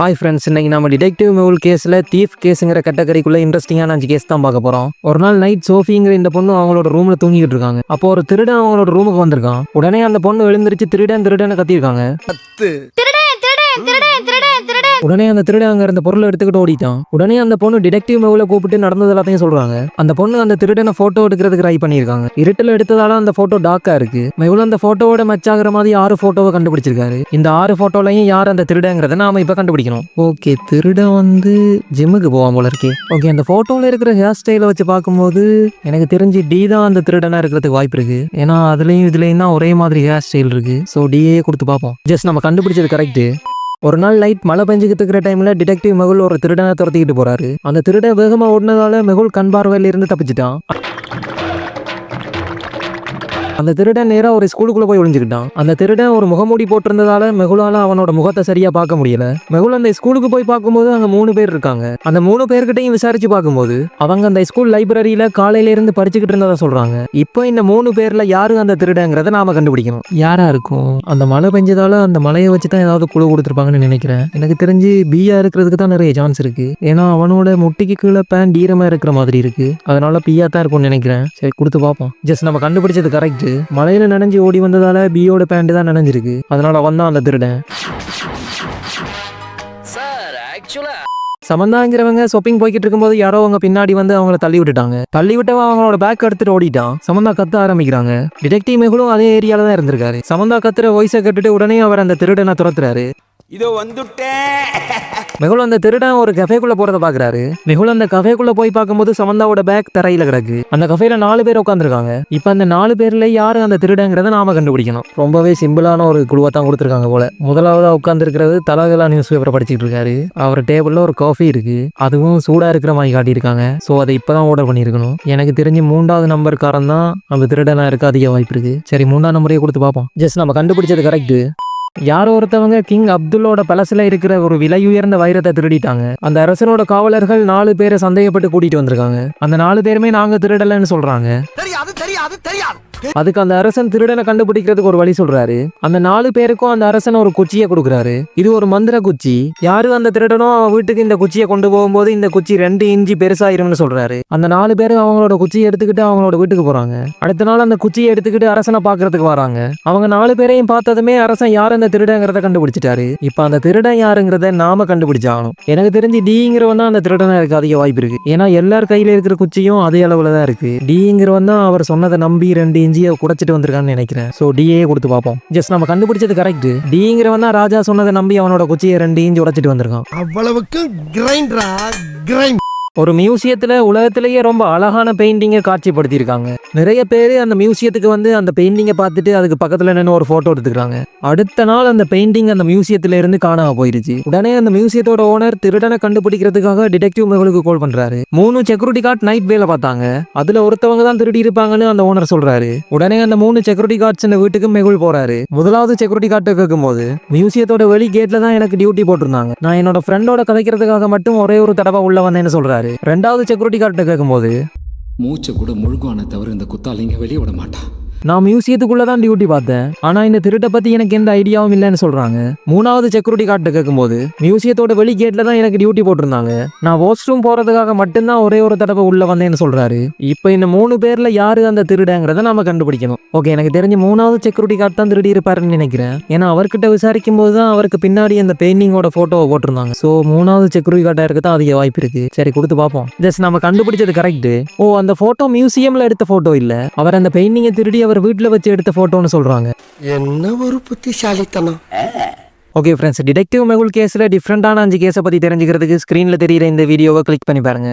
Hi friends, இன்னைக்கு நம்ம detective Mehul கேஸில் தீஃப் கேஸுங்கிற கேட்டகரிக்குள்ள இன்ட்ரெஸ்டிங்கான 5 கேஸ் தான் பார்க்க போகிறோம். ஒரு நாள் நைட் சோஃபிங்கிற இந்த பொண்ணு அவங்களோட ரூமில் தூங்கிட்டு இருக்காங்க. அப்போ ஒரு திருடன் அவங்களோட ரூமுக்கு வந்திருக்கான். உடனே அந்த பொண்ணு எழுந்திருச்சு திருடன் கத்திருக்காங்க. உடனே அந்த திருடன் அங்க இருந்த பொருளை எடுத்துக்கிட்டு ஓடிட்டான். உடனே அந்த பொண்ணு டிடெக்டிவ் மெகுல கூப்பிட்டு நடந்தது எல்லாத்தையும் சொல்றாங்க. அந்த பொண்ணு அந்த திருடனை போட்டோ எடுக்கிறதுக்கு ட்ரை பண்ணியிருக்காங்க. இருட்டில் எடுத்ததால அந்த போட்டோ டார்க்கா இருக்கு. மெகுல் அந்த போட்டோவோட மேட்ச் ஆகிற மாதிரி 6 போட்டோவை கண்டுபிடிச்சிருக்காரு. இந்த 6 போட்டோலையும் யார் அந்த திருடங்கிறத நாம இப்ப கண்டுபிடிக்கணும். ஓகே, திருடன் வந்து ஜிம்முக்கு போவான் போல இருக்கே. ஓகே, அந்த போட்டோல இருக்கிற ஹேர் ஸ்டைலை வச்சு பார்க்கும்போது எனக்கு தெரிஞ்சு டி தான் அந்த திருடனா இருக்கிறதுக்கு வாய்ப்பு இருக்கு. ஏன்னா அதுலயும் இதுலயும் தான் ஒரே மாதிரி ஹேர் ஸ்டைல் இருக்கு. ஸோ டிஏ கொடுத்து பார்ப்போம். ஜஸ்ட் நம்ம கண்டுபிடிச்சது கரெக்ட். ஒரு நாள் நைட் மழை பெஞ்சுக்கிட்டு இருக்கிற டைம்ல டிடெக்டிவ் மெகுல் ஒரு திருடனை துரத்திக்கிட்டு போறாரு. அந்த திருடன் வேகமா ஓடினதால மெகுல் கண் பார்வையில இருந்து தப்பிச்சிட்டான். அந்த திருடன் நேரா ஒரு ஸ்கூலுக்குள்ள போய் ஒளிஞ்சுக்கிட்டான். அந்த திருடன் ஒரு முகமூடி போட்டிருந்ததால மெகுலால அவனோட முகத்தை சரியா பார்க்க முடியல. மெகுல் அந்த ஸ்கூலுக்கு போய் பார்க்கும்போது அங்க 3 பேர் இருக்காங்க. அந்த 3 பேர்கிட்டையும் விசாரிச்சு பார்க்கும்போது அவங்க அந்த ஸ்கூல் லைப்ரரியில காலையில இருந்து படிச்சுக்கிட்டு இருந்ததா சொல்றாங்க. இப்போ இந்த 3 பேர்ல யாரு அந்த திருடங்கிறத நாம கண்டுபிடிக்கணும். யாரா இருக்கும்? அந்த மழை பெஞ்சதால அந்த மழையை வச்சுதான் ஏதாவது குழு கொடுத்துருப்பாங்கன்னு நினைக்கிறேன். எனக்கு தெரிஞ்சு பியா இருக்கிறதுக்கு தான் நிறைய சான்ஸ் இருக்கு. ஏன்னா அவனோட முட்டிக்கு கீழே பேண்ட் ஈரமா இருக்கிற மாதிரி இருக்கு. அதனால பியா தான் இருக்கும்னு நினைக்கிறேன். சரி, கொடுத்து பார்ப்போம். ஜஸ்ட் நம்ம கண்டுபிடிச்சது கரெக்ட். மலையில நனைஞ்சு ஓடி வந்ததால பியோட பேண்ட் தான் நனைஞ்சிருக்கு. அதனால வந்தான் அந்த திருடன். சமந்தாங்கிறவங்க ஷாப்பிங் போய்கிட்டு இருக்கும்போது யாரோ அவங்க பின்னாடி வந்து அவங்கள தள்ளி விட்டுட்டாங்க. தள்ளி விட்டவன் அவங்களோட பேக் எடுத்துட்டு ஓடிட்டான். சமந்தா கத்த ஆரம்பிக்கிறாங்க. டிடெக்டிவ் மெகுலும் அதே ஏரியால தான் இருந்திருக்காரு. சமந்தா கத்துற வாய்ஸை கேட்டுட்டு உடனே அவர் அந்த திருடனை துரத்துறாரு. இதோ வந்துட்டேன். மெகுல் அந்த திருடன் ஒரு கஃபேக்குள்ள போறத பாக்குறாரு. மெகுல் அந்த கஃபேக்குள்ள போய் பார்க்கும்போது சமந்தாவோட பேக் தரையில கிடக்கு. அந்த கஃபேல 4 பேர் உட்காந்துருக்காங்க. இப்ப அந்த 4 பேர்ல யாரு அந்த திருடங்கிறத நாம கண்டுபிடிக்கணும். ரொம்பவே சிம்பிளான ஒரு குழுவை தான் கொடுத்துருக்காங்க போல. முதலாவதா உட்கார்ந்து இருக்கிறது தலகலா நியூஸ் பேப்பரை படிச்சுட்டு இருக்காரு. அவர் டேபிள்ல ஒரு காஃபி இருக்கு. அதுவும் சூடா இருக்கிற மாதிரி காட்டியிருக்காங்க. ஸோ அதை இப்பதான் ஆர்டர் பண்ணியிருக்கணும். எனக்கு தெரிஞ்சு 3வது நம்பர்காரன் தான் அந்த திருடனா இருக்க அதிக வாய்ப்பு இருக்கு. சரி, 3ஆம் நம்பரையே கொடுத்து பார்ப்போம். ஜஸ்ட் நம்ம கண்டுபிடிச்சது கரெக்ட். யாரோ ஒருத்தவங்க கிங் அப்துல்லோட பலசில இருக்கிற ஒரு விலை உயர்ந்த வைரத்தை திருடிட்டாங்க. அந்த அரசனோட காவலர்கள் 4 பேரை சந்தேகப்பட்டு கூட்டிட்டு வந்திருக்காங்க. அந்த 4 பேருமே நாங்க திருடலன்னு சொல்றாங்க. அதுக்கு அந்த அரசன் திருடனை கண்டுபிடிக்கிறதுக்கு ஒரு வழி சொல்றாரு. அந்த 4 பேருக்கும் அந்த அரசன் ஒரு குச்சியை கொடுக்குறாரு. இது ஒரு மந்திர குச்சி. யாரு அந்த திருடனோ அவன் வீட்டுக்கு இந்த குச்சியை கொண்டு போகும்போது இந்த குச்சி 2 இன்ச்சு பெருசாயிரும்னு சொல்றாரு. அந்த 4 பேரும் அவங்களோட குச்சியை எடுத்துக்கிட்டு அவங்களோட வீட்டுக்கு போறாங்க. அடுத்த நாள் அந்த குச்சியை எடுத்துக்கிட்டு அரசனை பாக்குறதுக்கு வராங்க. அவங்க 4 பேரையும் பார்த்ததுமே அரசன் யார் அந்த திருடங்கிறத கண்டுபிடிச்சிட்டாரு. இப்ப அந்த திருடன் யாருங்கிறத நாம கண்டுபிடிச்சாகணும். எனக்கு தெரிஞ்சு டிங்கிறவன் தான் அந்த திருடனா இருக்க அதிக வாய்ப்பு இருக்கு. ஏன்னா எல்லார் கையில இருக்கிற குச்சியும் அதே அளவுல தான் இருக்கு. டிங்கிறவன் தான் அவர் சொன்னதை நம்பி 2 இன்ச்சியை குடைச்சிட்டு வந்திருக்கான்னு நினைக்கிறேன். சோ டிஏ கொடுத்து பார்ப்போம். ஜஸ்ட் நம்ம கண்டுபிடிச்சது கரெக்ட். டிங்கிறவன் தான் ராஜா சொன்னதை நம்பி அவனோட குச்சியை 2 இன்ச்சு உடைச்சிட்டு வந்திருக்கான். அவ்வளவுக்கு கிரைண்டரா கிரைண்ட். ஒரு மியூசியத்துல உலகத்திலேயே ரொம்ப அழகான பெயிண்டிங்கை காட்சிப்படுத்தியிருக்காங்க. நிறைய பேர் அந்த மியூசியத்துக்கு வந்து அந்த பெயிண்டிங்கை பார்த்துட்டு அதுக்கு பக்கத்துல நின்று ஒரு போட்டோ எடுத்துக்கிறாங்க. அடுத்த நாள் அந்த பெயிண்டிங் அந்த மியூசியத்துல இருந்து காணாம போயிருச்சு. உடனே அந்த மியூசியத்தோட ஓனர் திருடனை கண்டுபிடிக்கிறதுக்காக டிடெக்டிவ் மெகுலுக்கு கால் பண்றாரு. 3 செக்யூரிட்டி கார்டு நைட் வேலை பார்த்தாங்க. அதுல ஒருத்தவங்க தான் திருடி இருப்பாங்கன்னு அந்த ஓனர் சொல்றாரு. உடனே அந்த 3 செக்யூரிட்டி கார்ட்ஸ் இந்த வீட்டுக்கு மெகுல் போறாரு. முதலாவது செக்யூரிட்டி கார்டு கேட்கும்போது மியூசியத்தோட வெளி கேட்ல தான் எனக்கு டியூட்டி போட்டிருந்தாங்க. நான் என்னோட ஃப்ரெண்டோட கதைக்கிறதுக்காக மட்டும் ஒரே ஒரு தடவை உள்ள வந்தேன்னு சொல்றாரு. 2வது செக்யூரிட்டி கார்டு கேட்கும்போது மூச்சை கூட முழுகுவான தவிர இந்த குத்தாலிங்க வெளியே விட மாட்டான். நான் மியூசியத்துக்குள்ள தான் டியூட்டி பார்த்தேன். ஆனா இந்த திருட்டை பத்தி எனக்கு எந்த ஐடியாவும் இல்லைன்னு சொல்றாங்க. 3வது செக்யூரிட்டி கார்டு கேட்கும்போது மியூசியத்தோட வெளி கேட்ல தான் எனக்கு டியூட்டி போட்டிருந்தாங்க. நான் வாஷ்ரூம் போறதுக்காக மட்டும்தான் ஒரே ஒரு தடவை உள்ள வந்தேன்னு சொல்றாரு. இப்போ இந்த 3 பேர்ல யாரு அந்த திருடங்கிறத நாம கண்டுபிடிக்கணும். ஓகே, எனக்கு தெரிஞ்சு 3வது செக்யூரிட்டி கார்டு தான் திருடி இருப்பாருன்னு நினைக்கிறேன். ஏன்னா அவர்கிட்ட விசாரிக்கும் போது தான் அவருக்கு பின்னாடி அந்த பெயிண்டிங்கோட போட்டோவை போட்டிருந்தாங்க. ஸோ 3வது செக்யூரிட்டி கார்டா இருக்க தான் அதிக வாய்ப்பு இருக்கு. சரி, கொடுத்து பார்ப்போம். ஜஸ்ட் நம்ம கண்டுபிடிச்சது கரெக்ட். ஓ, அந்த போட்டோ மியூசியம்ல எடுத்த போட்டோ இல்ல. அவர் அந்த பெயிண்டிங்கை திருடி அவர் வீட்டுல வச்சு எடுத்த போட்டோன்னு சொல்றாங்க. என்ன ஒரு புத்திசாலித்தனம். ஓகே ஃப்ரெண்ட்ஸ், டிடெக்டிவ் மெகுல் கேஸ்ல டிஃப்ரெண்டான 5 கேஸை பத்தி தெரிஞ்சுக்கிறதுக்கு ஸ்கிரீன்ல தெரியுற இந்த வீடியோவை கிளிக் பண்ணி பாருங்க.